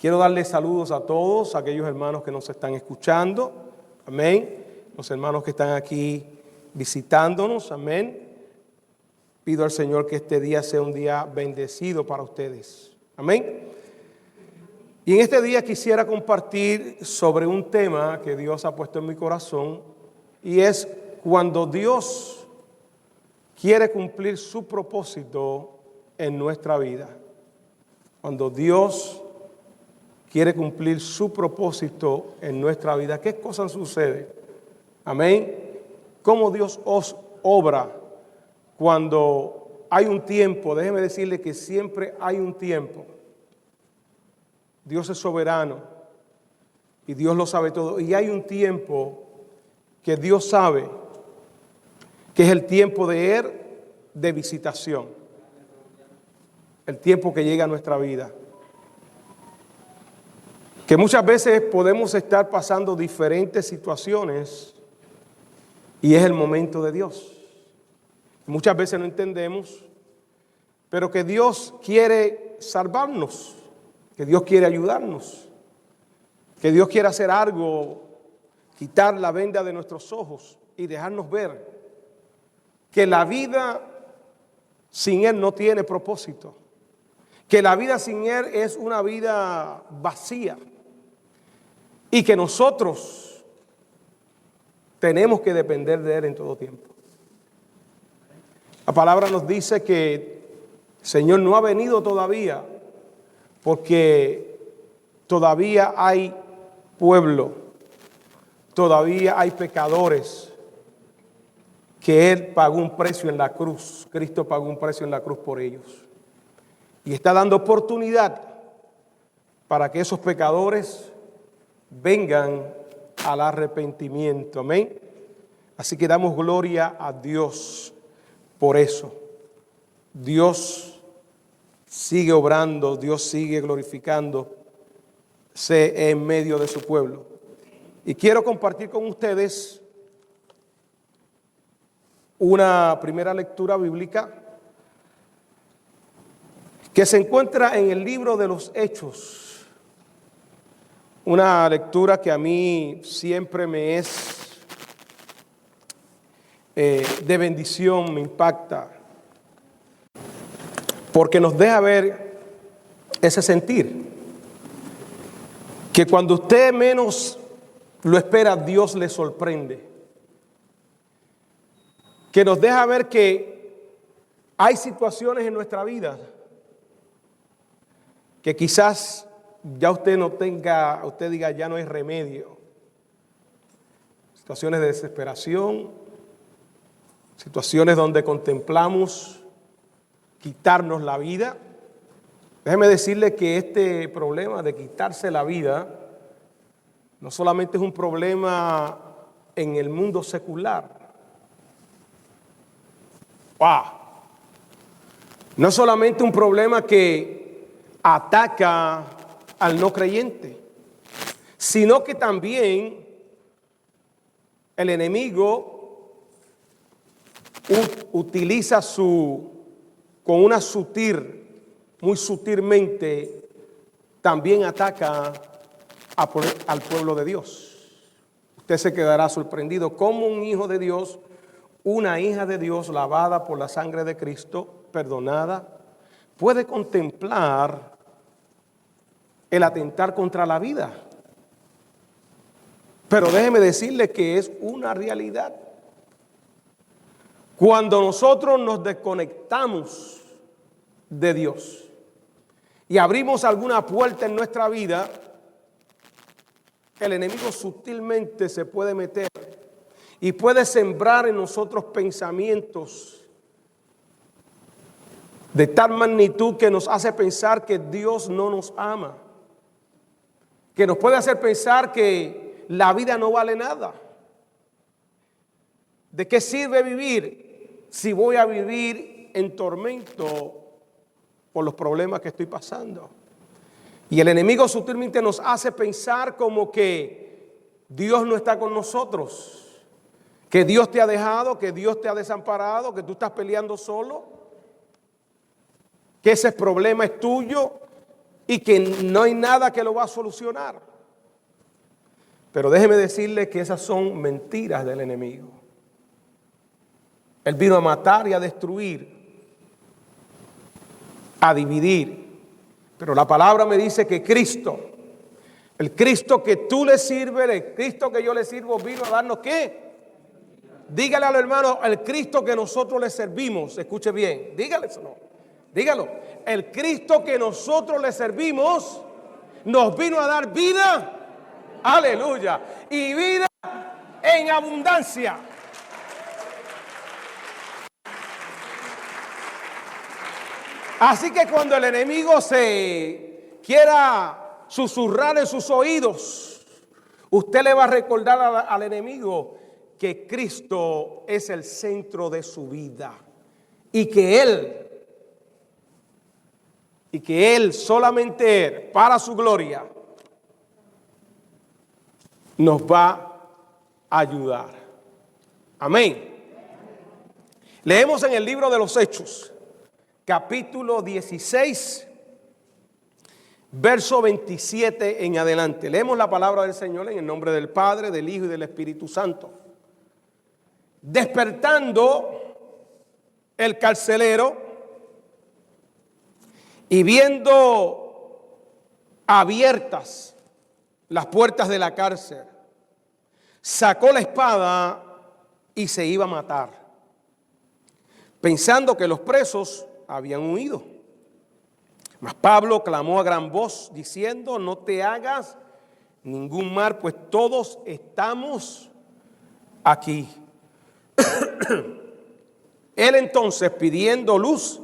Quiero darles saludos a todos, aquellos hermanos que nos están escuchando. Amén. Los hermanos que están aquí visitándonos. Amén. Pido al Señor que este día sea un día bendecido para ustedes. Amén. Y en este día quisiera compartir sobre un tema que Dios ha puesto en mi corazón, y es cuando Dios quiere cumplir su propósito en nuestra vida. Cuando Dios quiere cumplir su propósito en nuestra vida, ¿qué cosas suceden? Amén. ¿Cómo Dios os obra cuando hay un tiempo? Déjeme decirle que siempre hay un tiempo. Dios es soberano y Dios lo sabe todo. Y hay un tiempo que Dios sabe que es el tiempo de visitación. El tiempo que llega a nuestra vida. Que muchas veces podemos estar pasando diferentes situaciones y es el momento de Dios. Muchas veces no entendemos, pero que Dios quiere salvarnos, que Dios quiere ayudarnos, que Dios quiere hacer algo, quitar la venda de nuestros ojos y dejarnos ver que la vida sin Él no tiene propósito, que la vida sin Él es una vida vacía y que nosotros tenemos que depender de Él en todo tiempo. La palabra nos dice que el Señor no ha venido todavía porque todavía hay pueblo, todavía hay pecadores que Él pagó un precio en la cruz. Cristo pagó un precio en la cruz por ellos. Y está dando oportunidad para que esos pecadores vengan al arrepentimiento. Amén. Así que damos gloria a Dios por eso. Dios sigue obrando, Dios sigue glorificándose en medio de su pueblo. Y quiero compartir con ustedes una primera lectura bíblica que se encuentra en el libro de los Hechos. Una lectura que a mí siempre me es de bendición, me impacta, porque nos deja ver ese sentir, que cuando usted menos lo espera, Dios le sorprende, que nos deja ver que hay situaciones en nuestra vida que quizás ya usted no tenga, usted diga ya no hay remedio, situaciones de desesperación, situaciones donde contemplamos quitarnos la vida. Déjeme decirle que este problema de quitarse la vida no solamente es un problema en el mundo secular. ¡Wow! No es solamente un problema que ataca al no creyente, sino que también el enemigo utiliza con una muy sutilmente, también ataca al pueblo de Dios. Usted se quedará sorprendido cómo un hijo de Dios, una hija de Dios lavada por la sangre de Cristo, perdonada, puede contemplar el atentar contra la vida. Pero déjeme decirle que es una realidad. Cuando nosotros nos desconectamos de Dios y abrimos alguna puerta en nuestra vida, el enemigo sutilmente se puede meter y puede sembrar en nosotros pensamientos de tal magnitud que nos hace pensar que Dios no nos ama, que nos puede hacer pensar que la vida no vale nada. ¿De qué sirve vivir si voy a vivir en tormento por los problemas que estoy pasando? Y el enemigo sutilmente nos hace pensar como que Dios no está con nosotros, que Dios te ha dejado, que Dios te ha desamparado, que tú estás peleando solo, que ese problema es tuyo, y que no hay nada que lo va a solucionar. Pero déjeme decirle que esas son mentiras del enemigo. Él vino a matar y a destruir, a dividir. Pero la palabra me dice que Cristo, el Cristo que tú le sirves, el Cristo que yo le sirvo, vino a darnos ¿qué? Dígale a los hermanos, el Cristo que nosotros le servimos, escuche bien, dígale eso, no. Dígalo, el Cristo que nosotros le servimos nos vino a dar vida, aleluya, y vida en abundancia. Así que cuando el enemigo se quiera susurrar en sus oídos, usted le va a recordar al enemigo que Cristo es el centro de su vida y que Él, solamente Él, para su gloria, nos va a ayudar. Amén. Leemos en el libro de los Hechos, capítulo 16, verso 27 en adelante. Leemos la palabra del Señor en el nombre del Padre, del Hijo y del Espíritu Santo. Despertando el carcelero y viendo abiertas las puertas de la cárcel, sacó la espada y se iba a matar, pensando que los presos habían huido. Mas Pablo clamó a gran voz diciendo: no te hagas ningún mal, pues todos estamos aquí. Él entonces, pidiendo luz,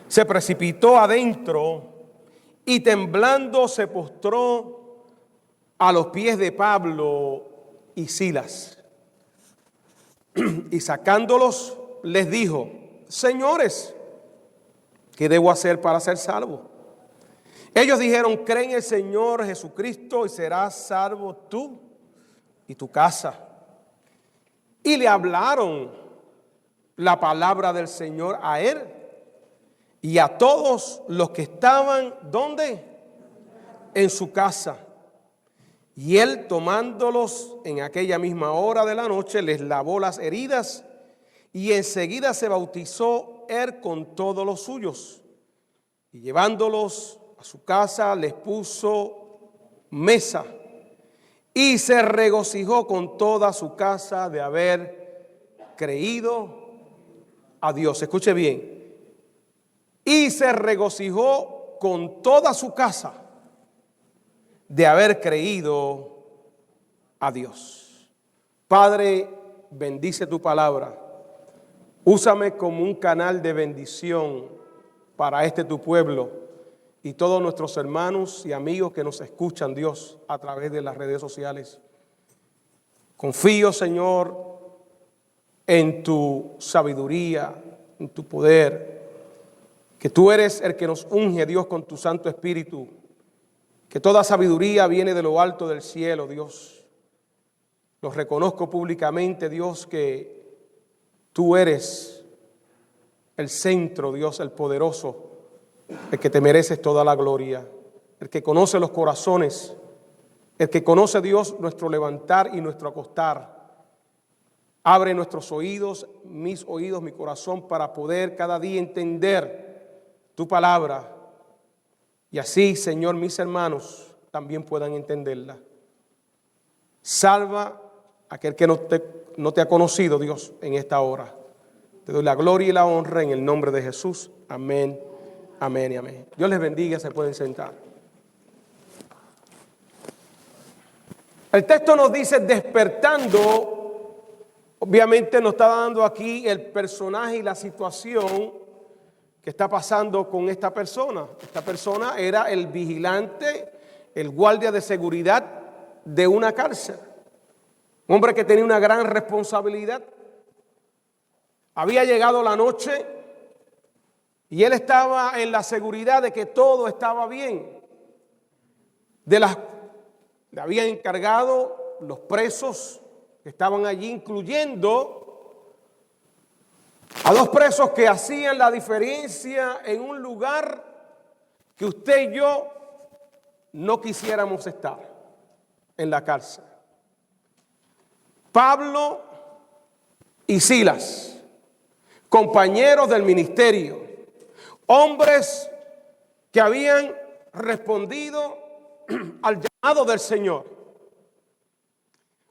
se precipitó adentro y temblando se postró a los pies de Pablo y Silas. Y sacándolos les dijo: señores, ¿qué debo hacer para ser salvo? Ellos dijeron: cree en el Señor Jesucristo y serás salvo tú y tu casa. Y le hablaron la palabra del Señor a él y a todos los que estaban, ¿dónde? En su casa. Y él, tomándolos en aquella misma hora de la noche, les lavó las heridas y enseguida se bautizó él con todos los suyos. Y llevándolos a su casa, les puso mesa y se regocijó con toda su casa de haber creído a Dios. Escuche bien. Y se regocijó con toda su casa de haber creído a Dios. Padre, bendice tu palabra. Úsame como un canal de bendición para este tu pueblo y todos nuestros hermanos y amigos que nos escuchan, Dios, a través de las redes sociales. Confío, Señor, en tu sabiduría, en tu poder, que tú eres el que nos unge, Dios, con tu Santo Espíritu, que toda sabiduría viene de lo alto del cielo, Dios. Lo reconozco públicamente, Dios, que tú eres el centro, Dios, el poderoso, el que te mereces toda la gloria, el que conoce los corazones, el que conoce, Dios, nuestro levantar y nuestro acostar. Abre nuestros oídos, mis oídos, mi corazón, para poder cada día entender tu palabra. Y así, Señor, mis hermanos también puedan entenderla. Salva a aquel que no te ha conocido, Dios, en esta hora. Te doy la gloria y la honra en el nombre de Jesús. Amén, amén y amén. Dios les bendiga, se pueden sentar. El texto nos dice despertando. Obviamente nos está dando aquí el personaje y la situación que está pasando con esta persona. Esta persona era el vigilante, el guardia de seguridad de una cárcel. Un hombre que tenía una gran responsabilidad. Había llegado la noche y él estaba en la seguridad de que todo estaba bien. Le habían encargado los presos que estaban allí, incluyendo a dos presos que hacían la diferencia en un lugar que usted y yo no quisiéramos estar en la cárcel. Pablo y Silas, compañeros del ministerio, hombres que habían respondido al llamado del Señor,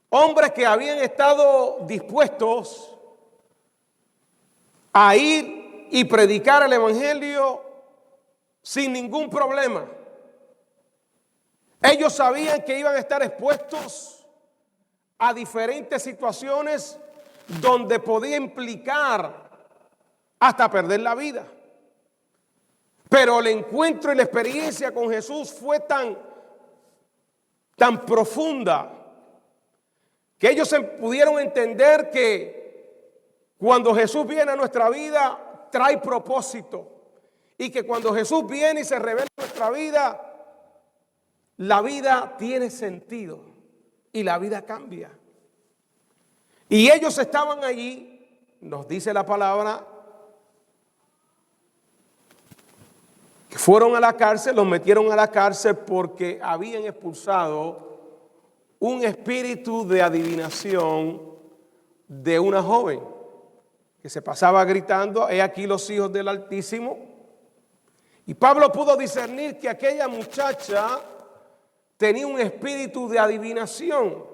hombres que habían estado dispuestos a ir y predicar el evangelio sin ningún problema. Ellos sabían que iban a estar expuestos a diferentes situaciones donde podía implicar hasta perder la vida. Pero el encuentro y la experiencia con Jesús fue tan profunda que ellos pudieron entender que cuando Jesús viene a nuestra vida trae propósito, y que cuando Jesús viene y se revela en nuestra vida, la vida tiene sentido y la vida cambia. Y ellos estaban allí, nos dice la palabra, que fueron a la cárcel, los metieron a la cárcel porque habían expulsado un espíritu de adivinación de una joven que se pasaba gritando: he aquí los hijos del Altísimo. Y Pablo pudo discernir que aquella muchacha tenía un espíritu de adivinación,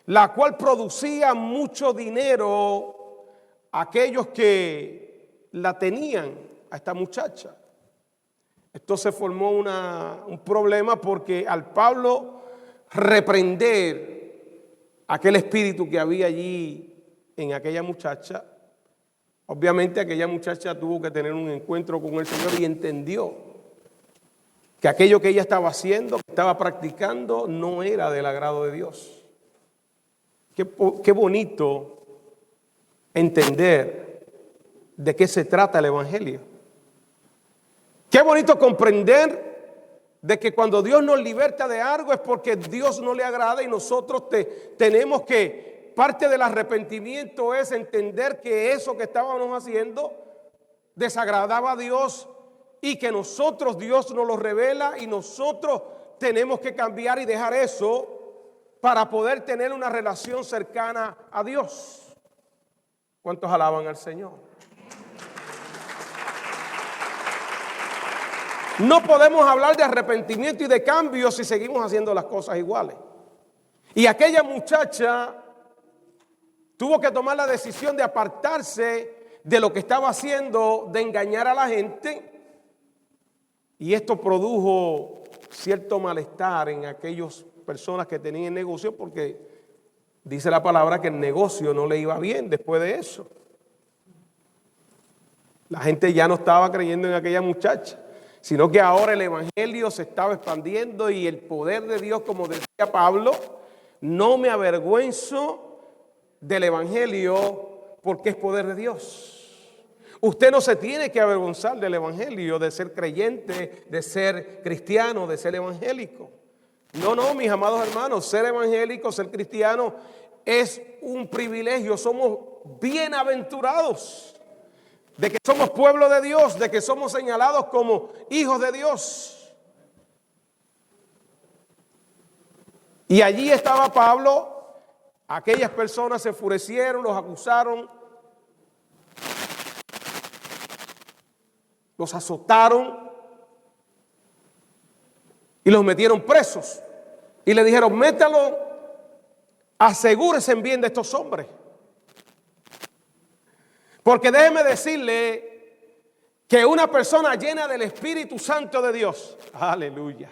la cual producía mucho dinero a aquellos que la tenían, a esta muchacha. Esto se formó un problema porque al Pablo reprender aquel espíritu que había allí en aquella muchacha, obviamente aquella muchacha tuvo que tener un encuentro con el Señor y entendió que aquello que ella estaba haciendo, que estaba practicando, no era del agrado de Dios. Qué bonito entender de qué se trata el evangelio. Qué bonito comprender de que cuando Dios nos liberta de algo es porque Dios no le agrada, y nosotros tenemos que, parte del arrepentimiento es entender que eso que estábamos haciendo desagradaba a Dios, y que nosotros, Dios nos lo revela, y nosotros tenemos que cambiar y dejar eso para poder tener una relación cercana a Dios. ¿Cuántos alaban al Señor? No podemos hablar de arrepentimiento y de cambio si seguimos haciendo las cosas iguales. Y aquella muchacha tuvo que tomar la decisión de apartarse de lo que estaba haciendo, de engañar a la gente. Y esto produjo cierto malestar en aquellas personas que tenían negocio, porque dice la palabra que el negocio no le iba bien después de eso. La gente ya no estaba creyendo en aquella muchacha, sino que ahora el evangelio se estaba expandiendo y el poder de Dios, como decía Pablo, no me avergüenzo del evangelio porque es poder de Dios. Usted no se tiene que avergonzar del evangelio, de ser creyente, de ser cristiano, de ser evangélico. No, mis amados hermanos, ser evangélico, ser cristiano es un privilegio. Somos bienaventurados de que somos pueblo de Dios, de que somos señalados como hijos de Dios. Y allí estaba Pablo. Aquellas personas se enfurecieron, los acusaron, los azotaron y los metieron presos. Y le dijeron: métalo, asegúrese bien de estos hombres. Porque déjeme decirle que una persona llena del Espíritu Santo de Dios, aleluya,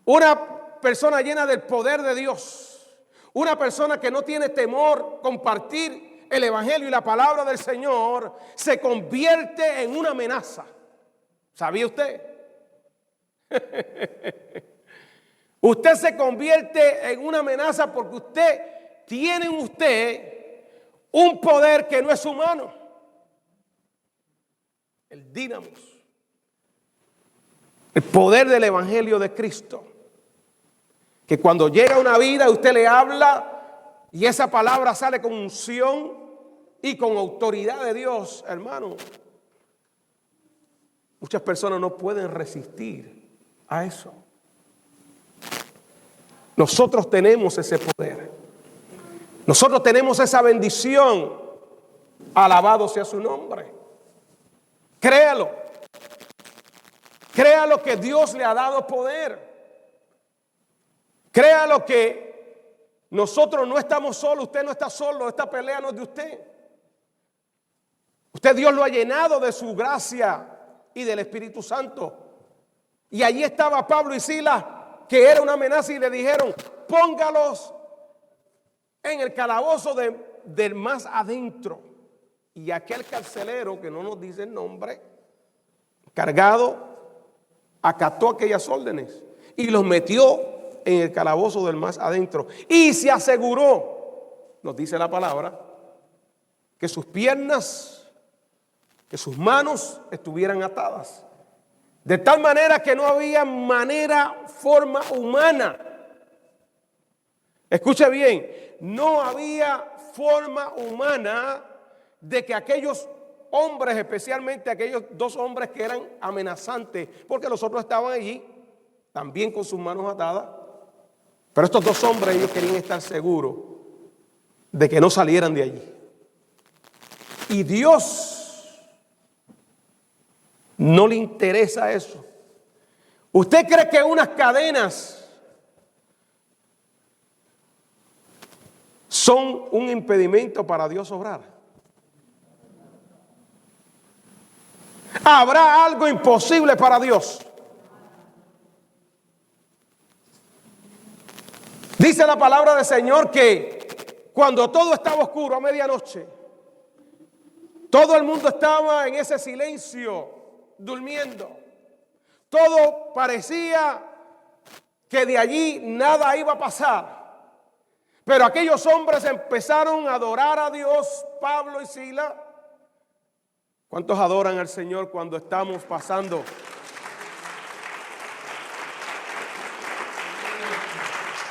una persona llena del poder de Dios, una persona que no tiene temor compartir el evangelio y la palabra del Señor, se convierte en una amenaza. ¿Sabía usted? Usted se convierte en una amenaza porque usted tiene en usted un poder que no es humano. El dínamos, el poder del evangelio de Cristo, que cuando llega a una vida usted le habla y esa palabra sale con unción y con autoridad de Dios, hermano. Muchas personas no pueden resistir a eso. Nosotros tenemos ese poder. Nosotros tenemos esa bendición. Alabado sea su nombre. Créalo. Créalo que Dios le ha dado poder. Créalo que nosotros no estamos solos. Usted no está solo. Esta pelea no es de usted. Usted, Dios lo ha llenado de su gracia y del Espíritu Santo. Y allí estaba Pablo y Silas, que era una amenaza, y le dijeron: póngalos en el calabozo del más adentro. Y aquel carcelero, que no nos dice el nombre, cargado, acató aquellas órdenes y los metió en el calabozo del más adentro. Y se aseguró, nos dice la palabra, que sus piernas, que sus manos estuvieran atadas. De tal manera que no había forma humana. Escuche bien, no había forma humana de que aquellos hombres, especialmente aquellos dos hombres que eran amenazantes, porque los otros estaban allí, también con sus manos atadas, pero estos dos hombres, ellos querían estar seguros de que no salieran de allí. Y Dios no le interesa eso. ¿Usted cree que unas cadenas son un impedimento para Dios obrar? ¿Habrá algo imposible para Dios? Dice la palabra del Señor que cuando todo estaba oscuro a medianoche, todo el mundo estaba en ese silencio, durmiendo. Todo parecía que de allí nada iba a pasar. Pero aquellos hombres empezaron a adorar a Dios, Pablo y Silas. ¿Cuántos adoran al Señor cuando estamos pasando?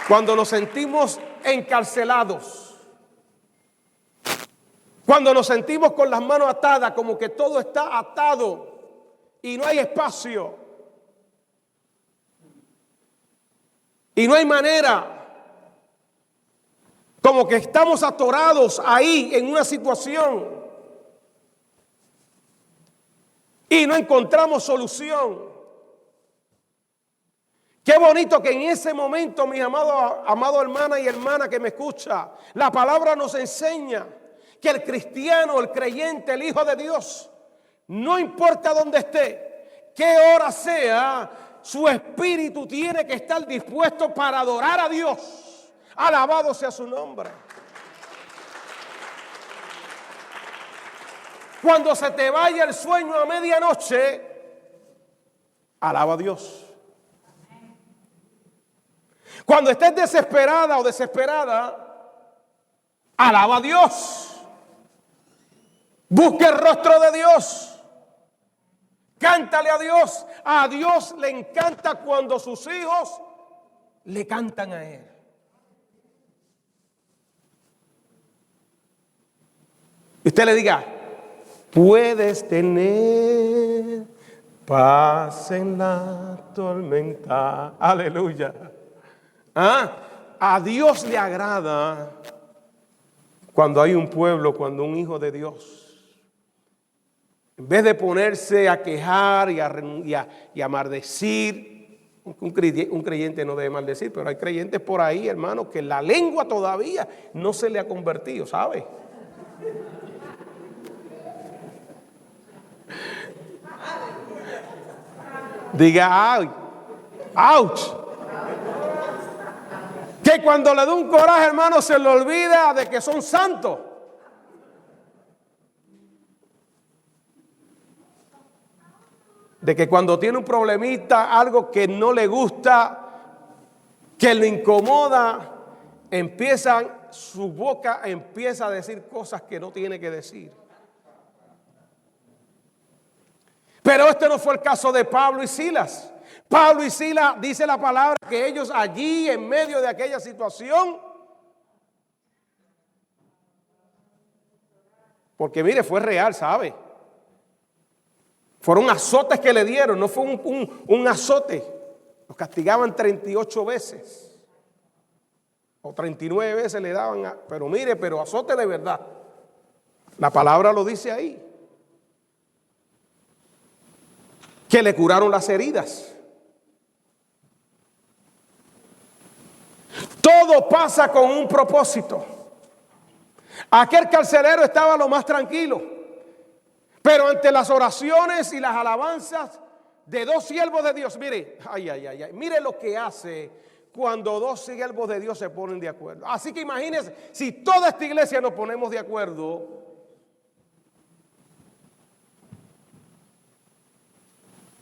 Cuando nos sentimos encarcelados. Cuando nos sentimos con las manos atadas, como que todo está atado y no hay espacio. Y no hay manera. Como que estamos atorados ahí en una situación. Y no encontramos solución. Qué bonito que en ese momento, mis amados hermanas y hermanas que me escucha, la palabra nos enseña que el cristiano, el creyente, el Hijo de Dios, no importa dónde esté, qué hora sea, su espíritu tiene que estar dispuesto para adorar a Dios. Alabado sea su nombre. Cuando se te vaya el sueño a medianoche, alaba a Dios. Cuando estés desesperada o desesperada, alaba a Dios. Busque el rostro de Dios. Cántale a Dios. A Dios le encanta cuando sus hijos le cantan a Él. Y usted le diga: puedes tener paz en la tormenta. Aleluya. A Dios le agrada cuando hay un pueblo, cuando un hijo de Dios, en vez de ponerse a quejar y a maldecir, un creyente no debe maldecir, pero hay creyentes por ahí, hermanos, que la lengua todavía no se le ha convertido, ¿sabe? Diga: ¡ay! ¡Auch! Que cuando le da un coraje, hermano, se le olvida de que son santos. De que cuando tiene un problemita, algo que no le gusta, que le incomoda, su boca empieza a decir cosas que no tiene que decir. Pero este no fue el caso de Pablo y Silas. Pablo y Silas, dice la palabra, que ellos allí en medio de aquella situación, porque mire, fue real, ¿sabe? Fueron azotes que le dieron, no fue un azote. Los castigaban 38 veces. O 39 veces le daban, pero mire, pero azote de verdad. La palabra lo dice ahí. Que le curaron las heridas. Todo pasa con un propósito. Aquel carcelero estaba lo más tranquilo, pero ante las oraciones y las alabanzas de dos siervos de Dios, mire, mire lo que hace cuando dos siervos de Dios se ponen de acuerdo. Así que imagínense, si toda esta iglesia nos ponemos de acuerdo,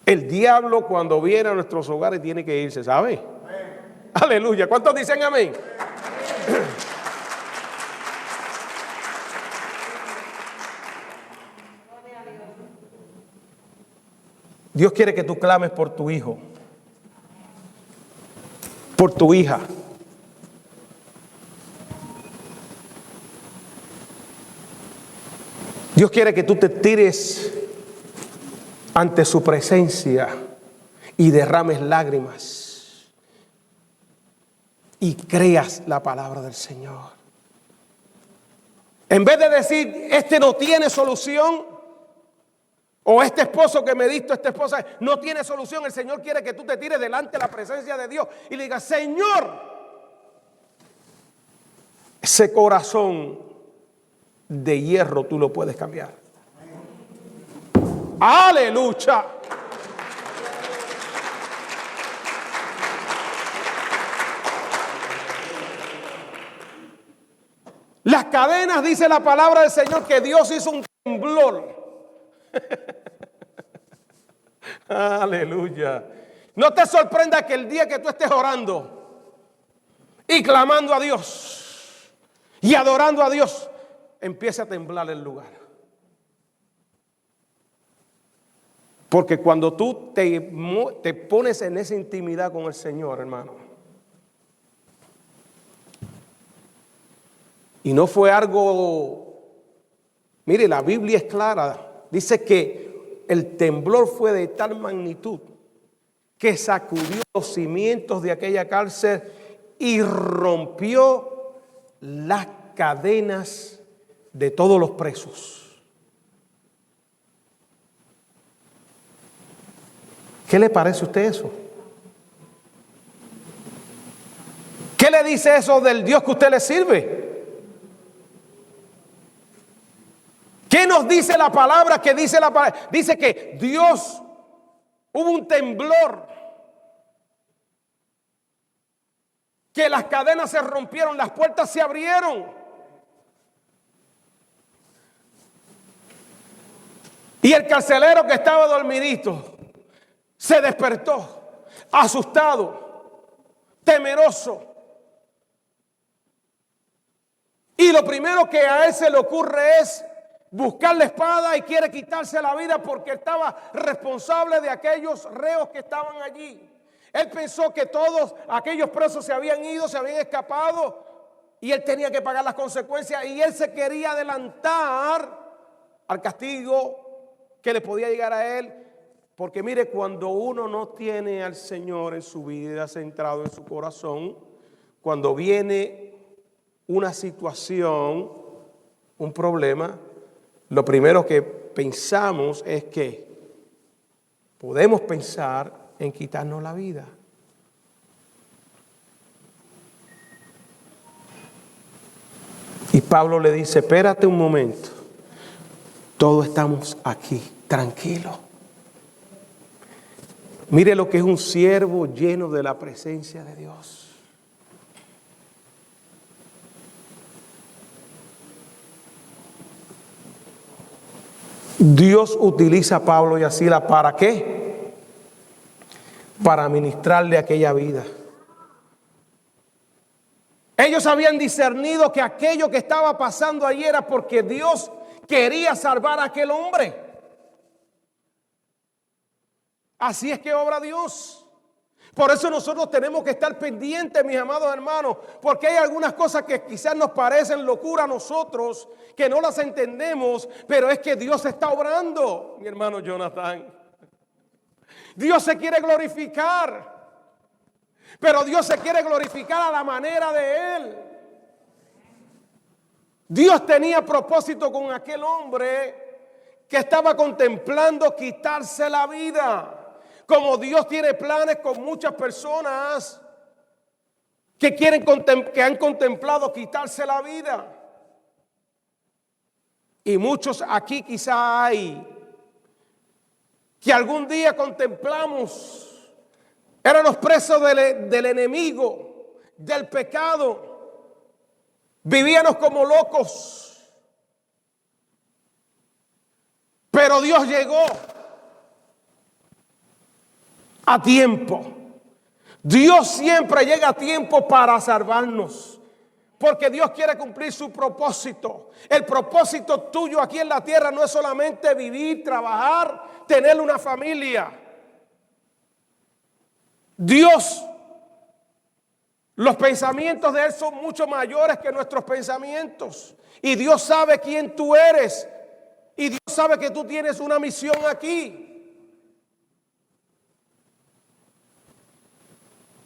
el diablo cuando viene a nuestros hogares tiene que irse, ¿sabe? Amén. Aleluya. ¿Cuántos dicen amén? Dios quiere que tú clames por tu hijo, por tu hija. Dios quiere que tú te tires ante su presencia y derrames lágrimas y creas la palabra del Señor. En vez de decir, este no tiene solución, o este esposo que me diste, esta esposa no tiene solución, el Señor quiere que tú te tires delante de la presencia de Dios y le digas, Señor, ese corazón de hierro tú lo puedes cambiar. Aleluya. Las cadenas, dice la palabra del Señor, que Dios hizo un temblor. Aleluya. No te sorprenda que el día que tú estés orando y clamando a Dios y adorando a Dios, empiece a temblar el lugar. Porque cuando tú te pones en esa intimidad con el Señor, hermano, y no fue algo, mire, la Biblia es clara, dice que el temblor fue de tal magnitud que sacudió los cimientos de aquella cárcel y rompió las cadenas de todos los presos. ¿Qué le parece a usted eso? ¿Qué le dice eso del Dios que usted le sirve? ¿Qué nos dice la palabra? ¿Qué dice la palabra? Dice que Dios, hubo un temblor, que las cadenas se rompieron, las puertas se abrieron. Y el carcelero que estaba dormidito se despertó, asustado, temeroso. Y lo primero que a él se le ocurre es buscar la espada y quiere quitarse la vida porque estaba responsable de aquellos reos que estaban allí. Él pensó que todos aquellos presos se habían ido, se habían escapado y él tenía que pagar las consecuencias y él se quería adelantar al castigo que le podía llegar a él. Porque mire, cuando uno no tiene al Señor en su vida centrado en su corazón, cuando viene una situación, un problema, lo primero que pensamos es que podemos pensar en quitarnos la vida. Y Pablo le dice, espérate un momento, todos estamos aquí, tranquilos. Mire lo que es un siervo lleno de la presencia de Dios. Dios utiliza a Pablo y a Silas ¿para qué? Para ministrarle aquella vida. Ellos habían discernido que aquello que estaba pasando allí era porque Dios quería salvar a aquel hombre. Así es que obra Dios. Por eso nosotros tenemos que estar pendientes, mis amados hermanos, porque hay algunas cosas que quizás nos parecen locura a nosotros, que no las entendemos, pero es que Dios está obrando, mi hermano Jonathan. Dios se quiere glorificar, pero Dios se quiere glorificar a la manera de Él. Dios tenía propósito con aquel hombre que estaba contemplando quitarse la vida. Como Dios tiene planes con muchas personas que han contemplado quitarse la vida. Y muchos aquí quizá hay que algún día contemplamos, éramos presos del enemigo, del pecado, vivíamos como locos. Pero Dios llegó a tiempo. Dios siempre llega a tiempo para salvarnos, porque Dios quiere cumplir su propósito. El propósito tuyo aquí en la tierra no es solamente vivir, trabajar, tener una familia. Dios, los pensamientos de Él son mucho mayores que nuestros pensamientos. Y Dios sabe quién tú eres. Y Dios sabe que tú tienes una misión aquí.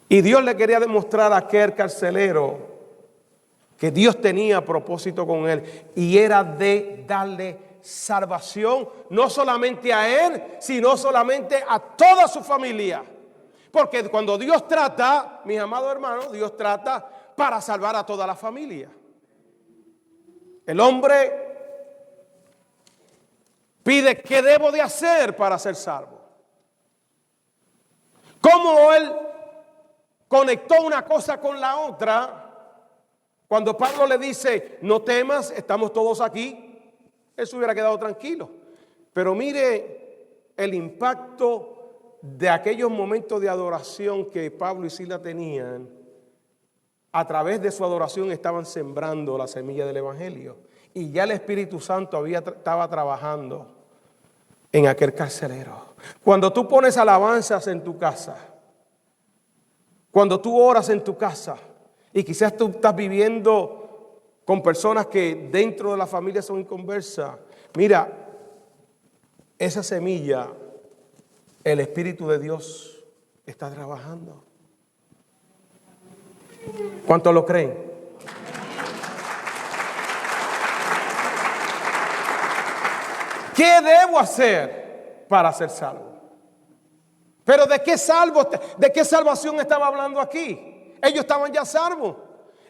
Y Dios le quería demostrar a aquel carcelero que Dios tenía propósito con él, y era de darle salvación, no solamente a él, sino solamente a toda su familia. Porque cuando Dios trata, mis amados hermanos, Dios trata para salvar a toda la familia. El hombre pide: ¿qué debo de hacer para ser salvo? ¿Cómo él conectó una cosa con la otra? Cuando Pablo le dice: no temas, estamos todos aquí, él se hubiera quedado tranquilo. Pero mire el impacto de aquellos momentos de adoración que Pablo y Silas tenían. A través de su adoración estaban sembrando la semilla del evangelio, y ya el Espíritu Santo estaba trabajando en aquel carcelero. Cuando tú pones alabanzas en tu casa, cuando tú oras en tu casa, y quizás tú estás viviendo con personas que dentro de la familia son inconversas, mira, esa semilla, el Espíritu de Dios está trabajando. ¿Cuántos lo creen? ¿Qué debo hacer para ser salvo? Pero ¿de qué salvación estaba hablando aquí? Ellos estaban ya salvos.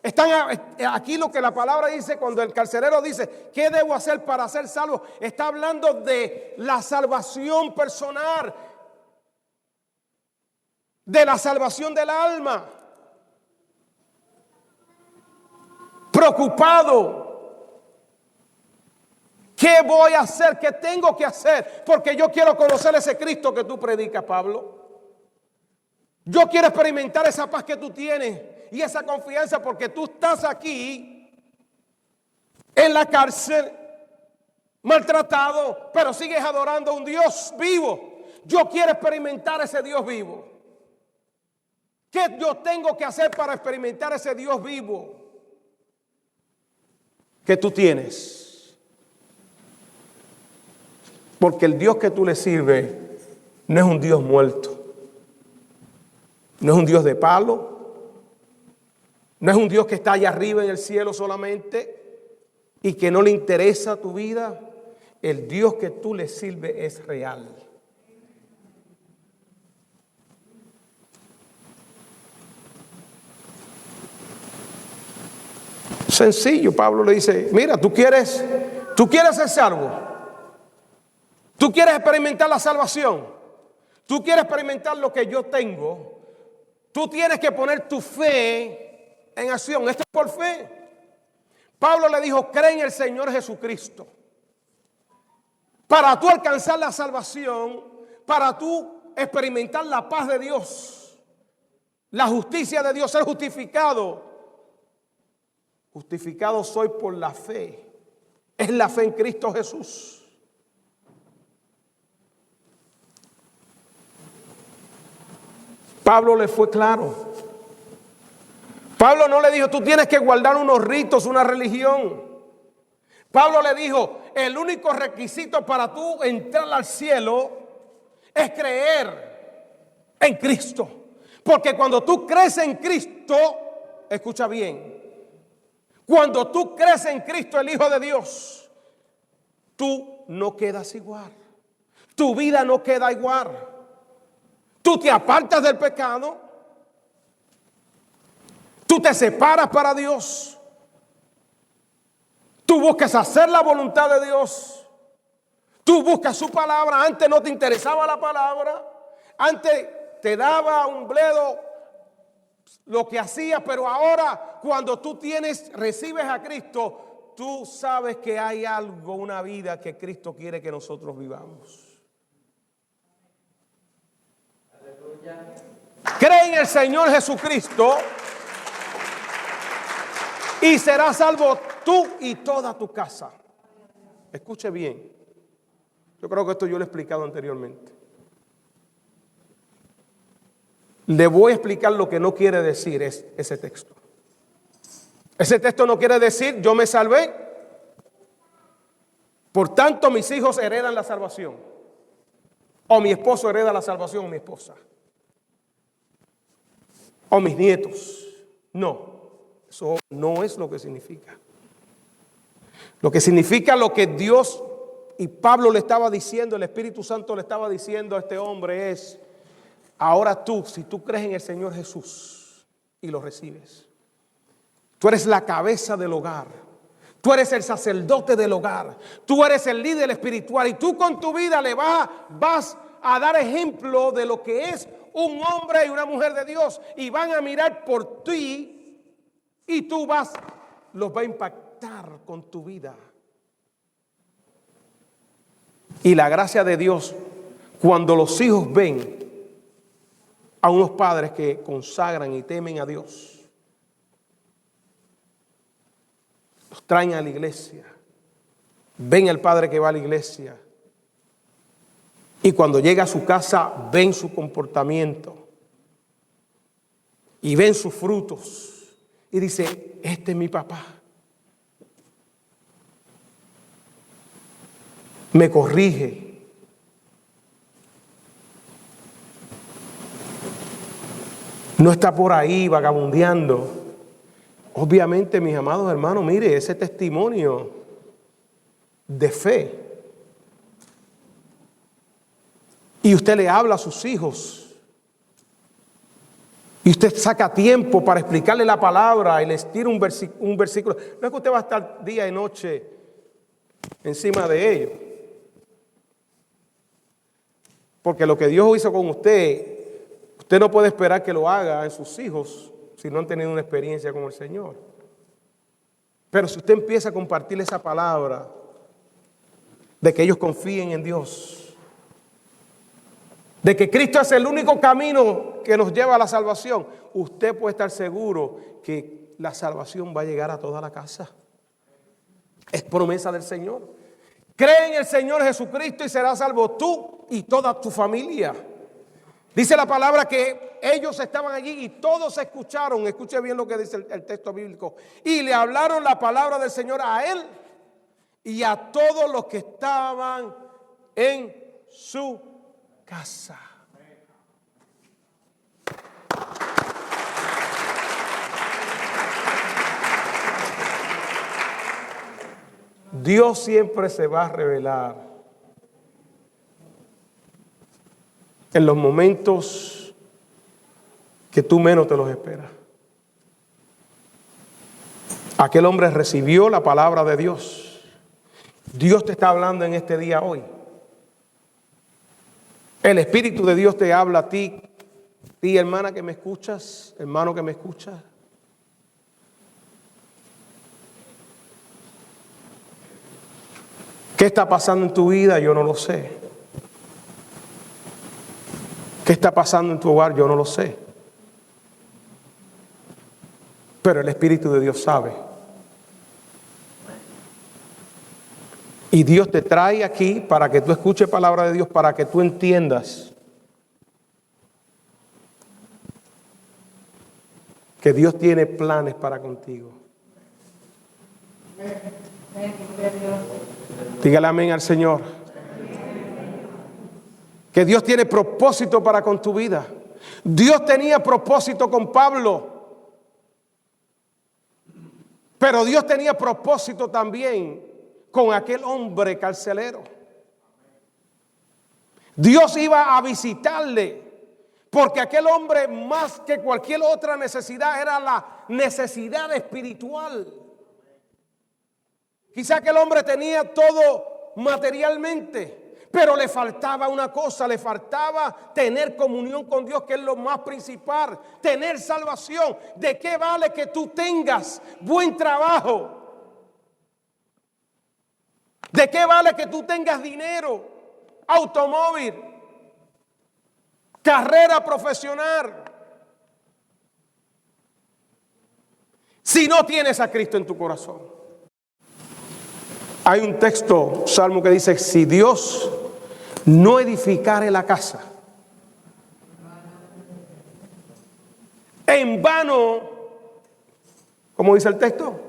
Están aquí lo que la palabra dice cuando el carcelero dice: ¿qué debo hacer para ser salvo? Está hablando de la salvación personal, de la salvación del alma. Preocupado, ¿qué voy a hacer? ¿Qué tengo que hacer? Porque yo quiero conocer ese Cristo que tú predicas, Pablo. Yo quiero experimentar esa paz que tú tienes y esa confianza, porque tú estás aquí en la cárcel, maltratado, pero sigues adorando a un Dios vivo. Yo quiero experimentar ese Dios vivo. ¿Qué yo tengo que hacer para experimentar ese Dios vivo que tú tienes? Porque el Dios que tú le sirves no es un Dios muerto. No es un Dios de palo. No es un Dios que está allá arriba en el cielo solamente y que no le interesa tu vida. El Dios que tú le sirves es real. Sencillo, Pablo le dice: mira, tú quieres ser salvo. Tú quieres experimentar la salvación. Tú quieres experimentar lo que yo tengo. Tú tienes que poner tu fe en acción. Esto es por fe. Pablo le dijo: cree en el Señor Jesucristo. Para tú alcanzar la salvación, para tú experimentar la paz de Dios, la justicia de Dios, ser justificado. Justificado soy por la fe. Es la fe en Cristo Jesús. Pablo le fue claro. Pablo no le dijo, tú tienes que guardar unos ritos, una religión. Pablo le dijo, el único requisito para tú entrar al cielo es creer en Cristo. Porque cuando tú crees en Cristo, escucha bien, cuando tú crees en Cristo, el Hijo de Dios, tú no quedas igual. Tu vida no queda igual. Tú te apartas del pecado. Tú te separas para Dios. Tú buscas hacer la voluntad de Dios. Tú buscas su palabra. Antes no te interesaba la palabra. Antes te daba un bledo lo que hacías, pero ahora cuando tú recibes a Cristo, tú sabes que hay algo, una vida que Cristo quiere que nosotros vivamos. Aleluya. Cree en el Señor Jesucristo y serás salvo tú y toda tu casa. Escuche bien. Yo creo que esto yo lo he explicado anteriormente. Le voy a explicar lo que no quiere decir ese texto. Ese texto no quiere decir yo me salvé, por tanto mis hijos heredan la salvación, o mi esposo hereda la salvación, o mi esposa, o mis nietos. No, eso no es lo que significa. Lo que significa, lo que Dios y Pablo le estaba diciendo, el Espíritu Santo le estaba diciendo a este hombre es: ahora tú, si tú crees en el Señor Jesús y lo recibes, tú eres la cabeza del hogar, tú eres el sacerdote del hogar, tú eres el líder espiritual y tú con tu vida le vas a dar ejemplo de lo que es un hombre y una mujer de Dios, y van a mirar por ti y tú los va a impactar con tu vida. Y la gracia de Dios, cuando los hijos ven a unos padres que consagran y temen a Dios, los traen a la iglesia, ven al padre que va a la iglesia, y cuando llega a su casa ven su comportamiento y ven sus frutos y dice: este es mi papá, me corrige, no está por ahí vagabundeando. Obviamente, mis amados hermanos, mire, ese testimonio de fe. Y usted le habla a sus hijos. Y usted saca tiempo para explicarle la palabra y les tira un versículo. No es que usted va a estar día y noche encima de ellos. Porque lo que Dios hizo con usted no puede esperar que lo haga en sus hijos si no han tenido una experiencia con el Señor. Pero si usted empieza a compartir esa palabra de que ellos confíen en Dios, de que Cristo es el único camino que nos lleva a la salvación, usted puede estar seguro que la salvación va a llegar a toda la casa. Es promesa del Señor. Cree en el Señor Jesucristo y serás salvo tú y toda tu familia. Dice la palabra que ellos estaban allí y todos escucharon. Escuche bien lo que dice el texto bíblico. Y le hablaron la palabra del Señor a él y a todos los que estaban en su casa. Dios siempre se va a revelar en los momentos que tú menos te los esperas. Aquel hombre recibió la palabra de Dios. Dios te está hablando en este día hoy. El Espíritu de Dios te habla a ti, hermana que me escuchas, hermano que me escuchas. ¿Qué está pasando en tu vida? Yo no lo sé. ¿Qué está pasando en tu hogar? Yo no lo sé. Pero el Espíritu de Dios sabe. Y Dios te trae aquí para que tú escuches palabra de Dios, para que tú entiendas que Dios tiene planes para contigo. Dígale amén al Señor. Que Dios tiene propósito para con tu vida. Dios tenía propósito con Pablo. Pero Dios tenía propósito también con aquel hombre carcelero. Dios iba a visitarle, porque aquel hombre, más que cualquier otra necesidad, era la necesidad espiritual. Quizá aquel hombre tenía todo materialmente, pero le faltaba una cosa, le faltaba tener comunión con Dios, que es lo más principal, tener salvación. ¿De qué vale que tú tengas buen trabajo? ¿De qué vale que tú tengas dinero, automóvil, carrera profesional, si no tienes a Cristo en tu corazón? Hay un texto, salmo, que dice: si Dios no edificare la casa, en vano, ¿cómo dice el texto?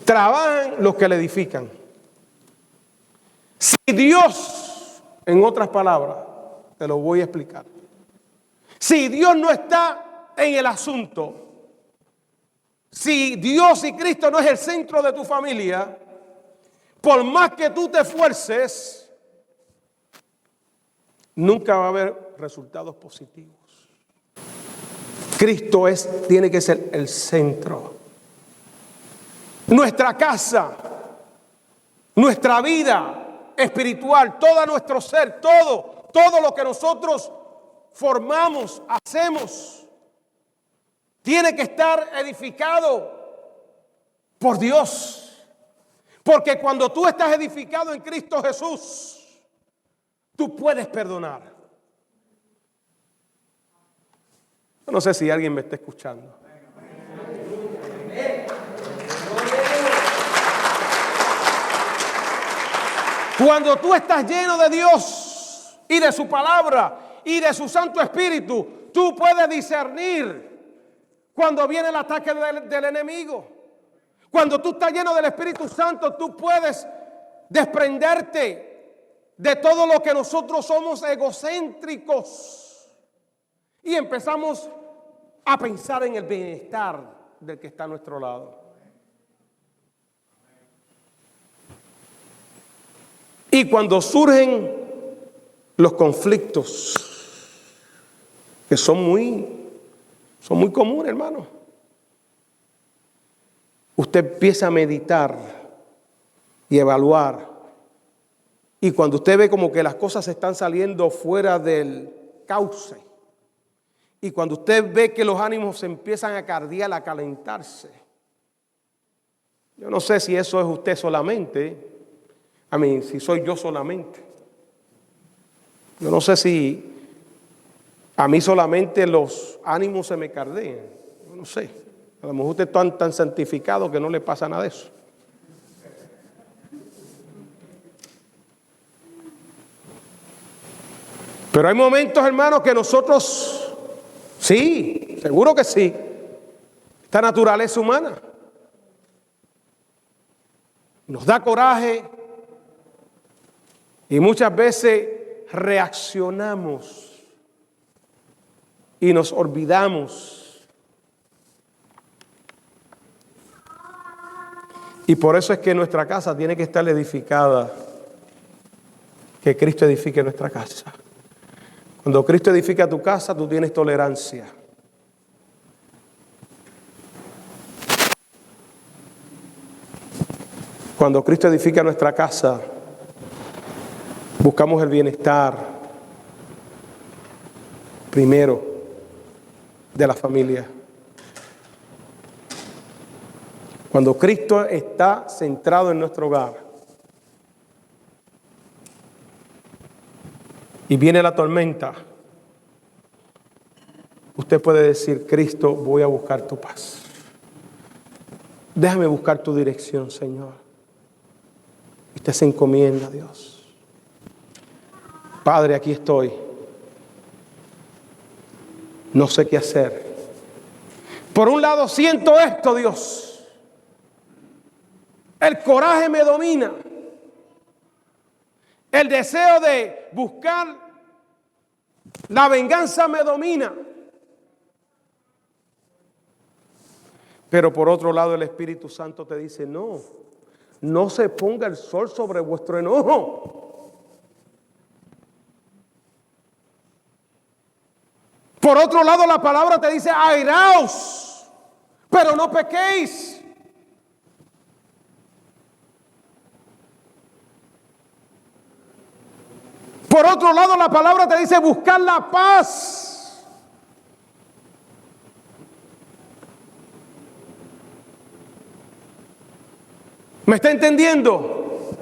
Trabajan los que la edifican. Si Dios, en otras palabras, te lo voy a explicar. Si Dios no está en el asunto, si Dios y Cristo no es el centro de tu familia, por más que tú te esfuerces, nunca va a haber resultados positivos. Cristo tiene que ser el centro. Nuestra casa, nuestra vida espiritual, todo nuestro ser, todo lo que nosotros formamos, hacemos, tiene que estar edificado por Dios. Porque cuando tú estás edificado en Cristo Jesús, tú puedes perdonar. Yo no sé si alguien me está escuchando. Cuando tú estás lleno de Dios y de su palabra y de su Santo Espíritu, tú puedes discernir cuando viene el ataque del enemigo. Cuando tú estás lleno del Espíritu Santo, tú puedes desprenderte de todo lo que nosotros somos egocéntricos y empezamos a pensar en el bienestar del que está a nuestro lado. Y cuando surgen los conflictos, que son muy comunes, hermano, usted empieza a meditar y evaluar. Y cuando usted ve como que las cosas están saliendo fuera del cauce, y cuando usted ve que los ánimos se empiezan a cardear, a calentarse, yo no sé si eso es usted solamente, si soy yo solamente. Yo no sé si a mí solamente los ánimos se me cardean. Yo no sé. A lo mejor usted es tan santificado que no le pasa nada de eso. Pero hay momentos, hermanos, que nosotros, sí, seguro que sí, esta naturaleza humana nos da coraje y muchas veces reaccionamos y nos olvidamos. Y por eso es que nuestra casa tiene que estar edificada, que Cristo edifique nuestra casa. Cuando Cristo edifica tu casa, tú tienes tolerancia. Cuando Cristo edifica nuestra casa, buscamos el bienestar primero de la familia. Cuando Cristo está centrado en nuestro hogar y viene la tormenta, usted puede decir: Cristo, voy a buscar tu paz. Déjame buscar tu dirección, Señor. Y usted se encomienda a Dios. Padre, aquí estoy. No sé qué hacer. Por un lado siento esto, Dios. El coraje me domina. El deseo de buscar la venganza me domina. Pero por otro lado el Espíritu Santo te dice, no, no se ponga el sol sobre vuestro enojo. Por otro lado la palabra te dice, airaos, pero no pequéis. Por otro lado, la palabra te dice buscar la paz. ¿Me está entendiendo?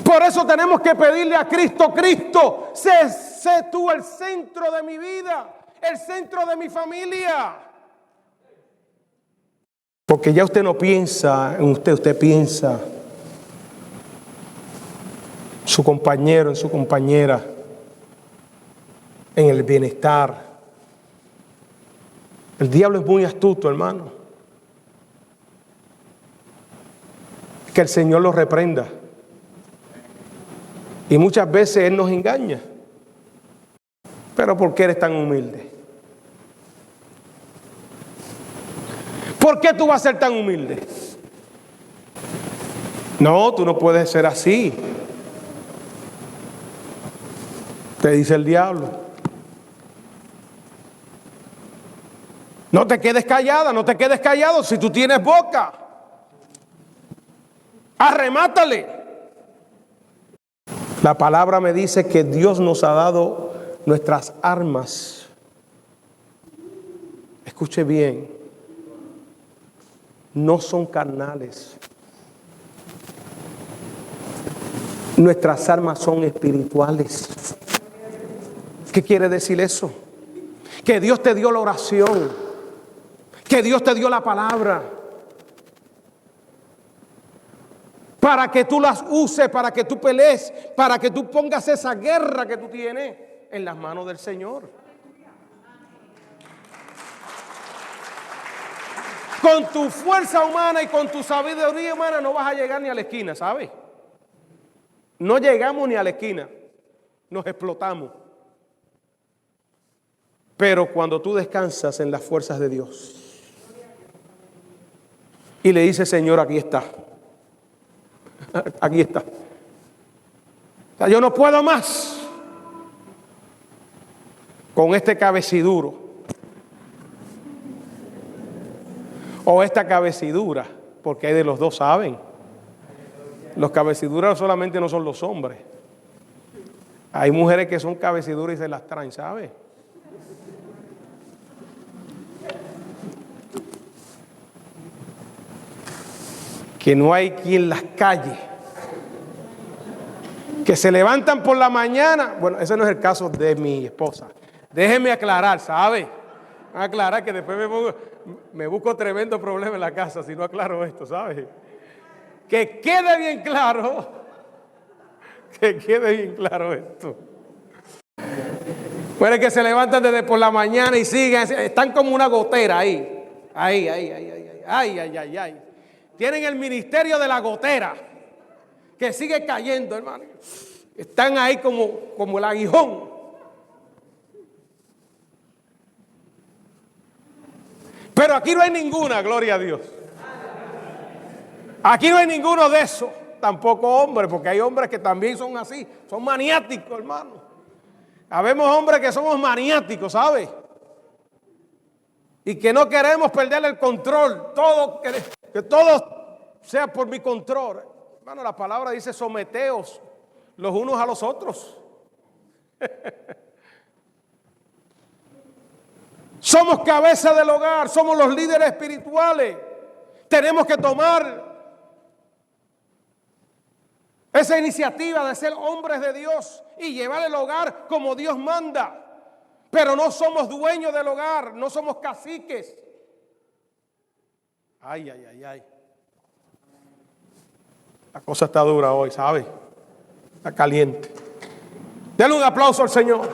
Por eso tenemos que pedirle a Cristo, Cristo, sé tú el centro de mi vida, el centro de mi familia. Porque ya usted no piensa en usted, usted piensa su compañero, en su compañera, en el bienestar. El diablo es muy astuto, hermano. Que el Señor lo reprenda. Y muchas veces Él nos engaña. Pero ¿por qué eres tan humilde? ¿Por qué tú vas a ser tan humilde? No, tú no puedes ser así. Te dice el diablo. No te quedes callada, no te quedes callado si tú tienes boca. Arremátale. La palabra me dice que Dios nos ha dado nuestras armas. Escuche bien. No son carnales. Nuestras armas son espirituales. ¿Qué quiere decir eso? Que Dios te dio la oración, que Dios te dio la palabra, para que tú las uses, para que tú pelees, para que tú pongas esa guerra que tú tienes en las manos del Señor. Con tu fuerza humana y con tu sabiduría humana no vas a llegar ni a la esquina, ¿sabes? No llegamos ni a la esquina, nos explotamos. Pero cuando tú descansas en las fuerzas de Dios y le dices, Señor, aquí está. Aquí está. O sea, yo no puedo más con este cabeciduro o esta cabecidura, porque hay de los dos, ¿saben? Los cabeciduras solamente no son los hombres. Hay mujeres que son cabeciduras y se las traen, ¿sabes? Que no hay quien las calle, que se levantan por la mañana. Bueno, ese no es el caso de mi esposa. Déjenme aclarar, ¿sabe? Aclarar que después me busco tremendo problema en la casa si no aclaro esto, ¿sabe? Que quede bien claro, esto. Bueno, es que se levantan desde por la mañana y siguen, están como una gotera ahí. Ay. Tienen el ministerio de la gotera, que sigue cayendo, hermano. Están ahí como el aguijón. Pero aquí no hay ninguna, gloria a Dios. Aquí no hay ninguno de esos. Tampoco hombres, porque hay hombres que también son así. Son maniáticos, hermano. Habemos hombres que somos maniáticos, ¿sabes? Y que no queremos perder el control. Que todo sea por mi control. Hermano, la palabra dice someteos los unos a los otros. Somos cabeza del hogar, somos los líderes espirituales. Tenemos que tomar esa iniciativa de ser hombres de Dios y llevar el hogar como Dios manda. Pero no somos dueños del hogar, no somos caciques. Ay. La cosa está dura hoy, ¿sabe? Está caliente. Denle un aplauso al Señor.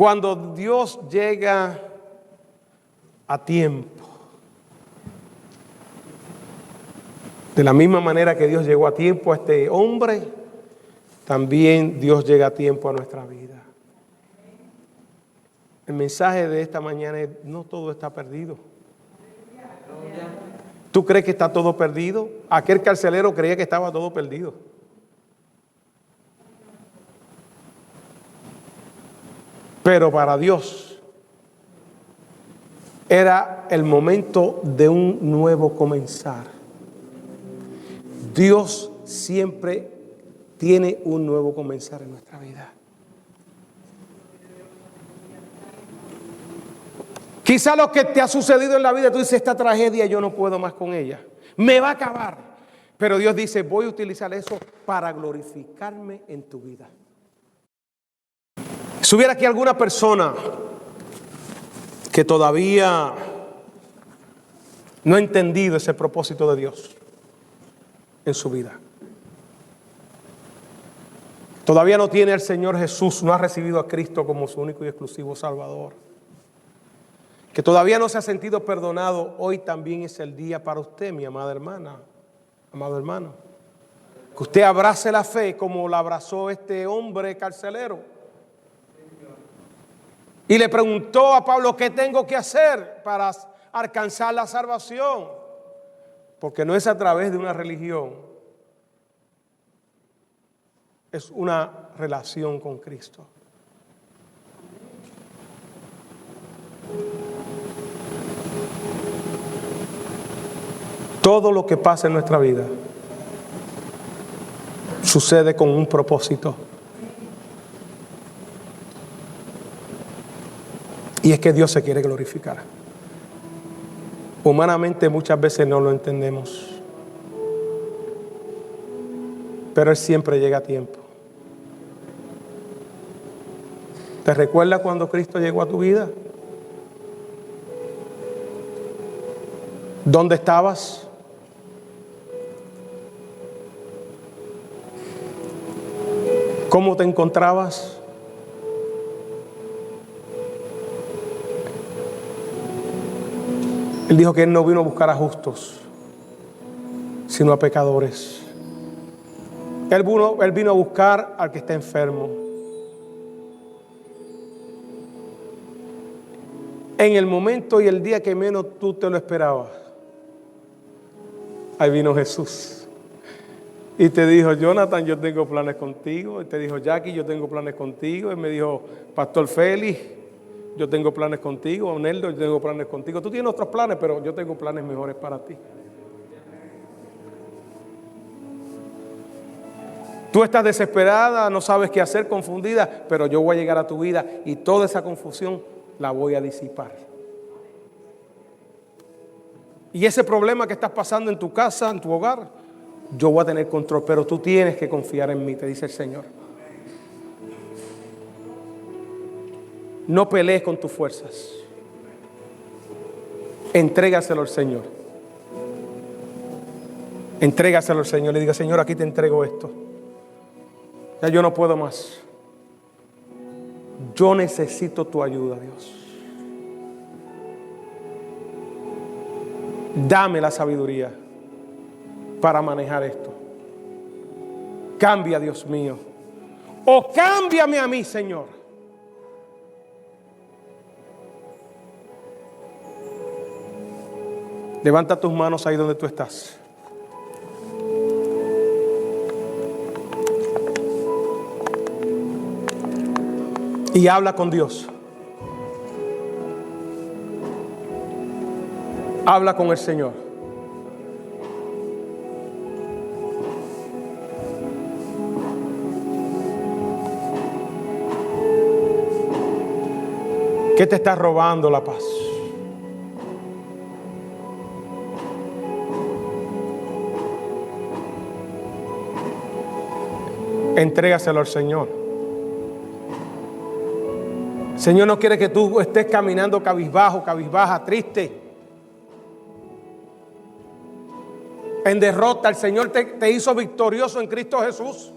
Cuando Dios llega a tiempo, de la misma manera que Dios llegó a tiempo a este hombre, también Dios llega a tiempo a nuestra vida. El mensaje de esta mañana es: no todo está perdido. ¿Tú crees que está todo perdido? Aquel carcelero creía que estaba todo perdido. Pero para Dios era el momento de un nuevo comenzar. Dios siempre tiene un nuevo comenzar en nuestra vida. Quizá lo que te ha sucedido en la vida, tú dices: esta tragedia yo no puedo más con ella, me va a acabar. Pero Dios dice: voy a utilizar eso para glorificarme en tu vida. Si hubiera aquí alguna persona que todavía no ha entendido ese propósito de Dios en su vida, todavía no tiene al Señor Jesús, no ha recibido a Cristo como su único y exclusivo Salvador, que todavía no se ha sentido perdonado, hoy también es el día para usted, mi amada hermana, amado hermano, que usted abrace la fe como la abrazó este hombre carcelero. Y le preguntó a Pablo: ¿qué tengo que hacer para alcanzar la salvación? Porque no es a través de una religión, es una relación con Cristo. Todo lo que pasa en nuestra vida sucede con un propósito. Y es que Dios se quiere glorificar. Humanamente muchas veces no lo entendemos, pero Él siempre llega a tiempo. ¿Te recuerdas cuando Cristo llegó a tu vida? ¿Dónde estabas? ¿Cómo te encontrabas? Él dijo que Él no vino a buscar a justos, sino a pecadores. Él vino a buscar al que está enfermo. En el momento y el día que menos tú te lo esperabas, ahí vino Jesús. Y te dijo: Jonathan, yo tengo planes contigo. Y te dijo: Jackie, yo tengo planes contigo. Y me dijo: Pastor Félix, yo tengo planes contigo. Neldo, yo tengo planes contigo. Tú tienes otros planes, pero yo tengo planes mejores para ti. Tú estás desesperada, no sabes qué hacer, confundida, pero yo voy a llegar a tu vida y toda esa confusión la voy a disipar. Y ese problema que estás pasando en tu casa, en tu hogar, yo voy a tener control, pero tú tienes que confiar en mí, te dice el Señor. No pelees con tus fuerzas. Entrégaselo al Señor. Entrégaselo al Señor. Le diga: Señor, aquí te entrego esto. Ya yo no puedo más. Yo necesito tu ayuda, Dios. Dame la sabiduría para manejar esto. Cambia, Dios mío. O cámbiame a mí, Señor. Levanta tus manos ahí donde tú estás. Y habla con Dios. Habla con el Señor. ¿Qué te está robando la paz? Entrégaselo al Señor. El Señor no quiere que tú estés caminando cabizbajo, cabizbaja, triste, en derrota. El Señor te hizo victorioso en Cristo Jesús.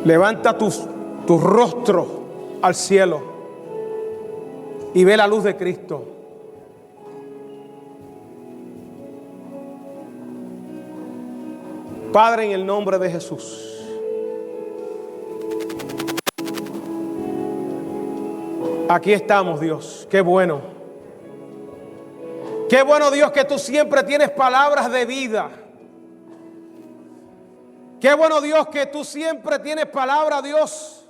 Levanta tu rostro al cielo y ve la luz de Cristo. Padre, en el nombre de Jesús, aquí estamos, Dios. Qué bueno. Qué bueno, Dios, que tú siempre tienes palabras de vida. Qué bueno, Dios, que tú siempre tienes palabra, Dios,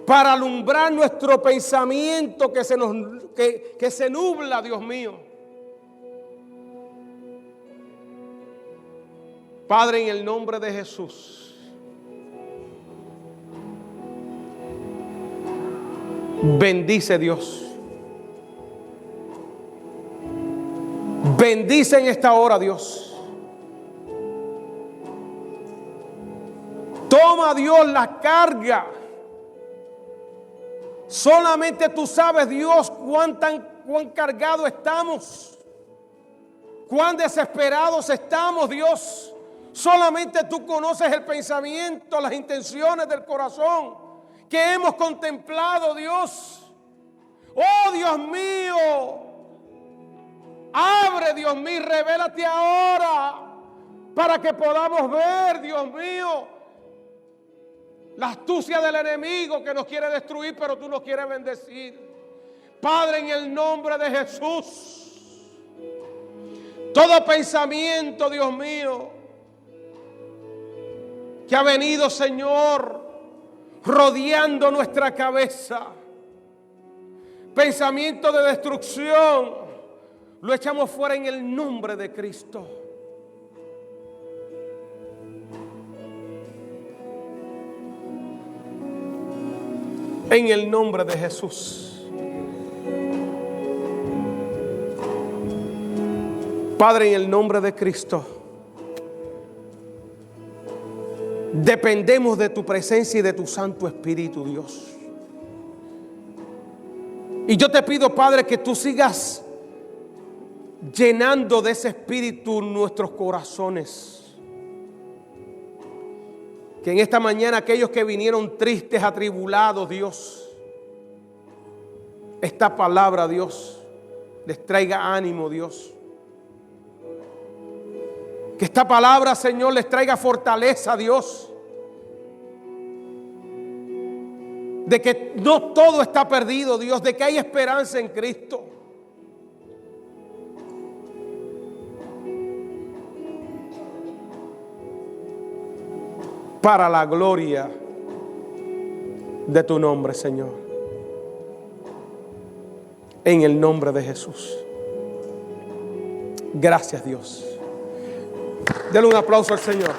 para alumbrar nuestro pensamiento que se nubla, Dios mío. Padre, en el nombre de Jesús, bendice, Dios. Bendice en esta hora, Dios. Toma, Dios, la carga. Solamente tú sabes, Dios, cuán cargados estamos, cuán desesperados estamos, Dios. Solamente tú conoces el pensamiento, las intenciones del corazón que hemos contemplado, Dios. Oh, Dios mío, abre, Dios mío, revélate ahora para que podamos ver, Dios mío, la astucia del enemigo que nos quiere destruir, pero tú nos quieres bendecir. Padre, en el nombre de Jesús, todo pensamiento, Dios mío, que ha venido, Señor, rodeando nuestra cabeza, pensamiento de destrucción, lo echamos fuera en el nombre de Cristo. En el nombre de Jesús. Padre, en el nombre de Cristo, dependemos de tu presencia y de tu Santo Espíritu, Dios. Y yo te pido, Padre, que tú sigas llenando de ese Espíritu nuestros corazones. Que en esta mañana aquellos que vinieron tristes, atribulados, Dios, esta palabra, Dios, les traiga ánimo, Dios. Que esta palabra, Señor, les traiga fortaleza, Dios. De que no todo está perdido, Dios, de que hay esperanza en Cristo. Para la gloria de tu nombre, Señor. En el nombre de Jesús. Gracias, Dios. Denle un aplauso al Señor.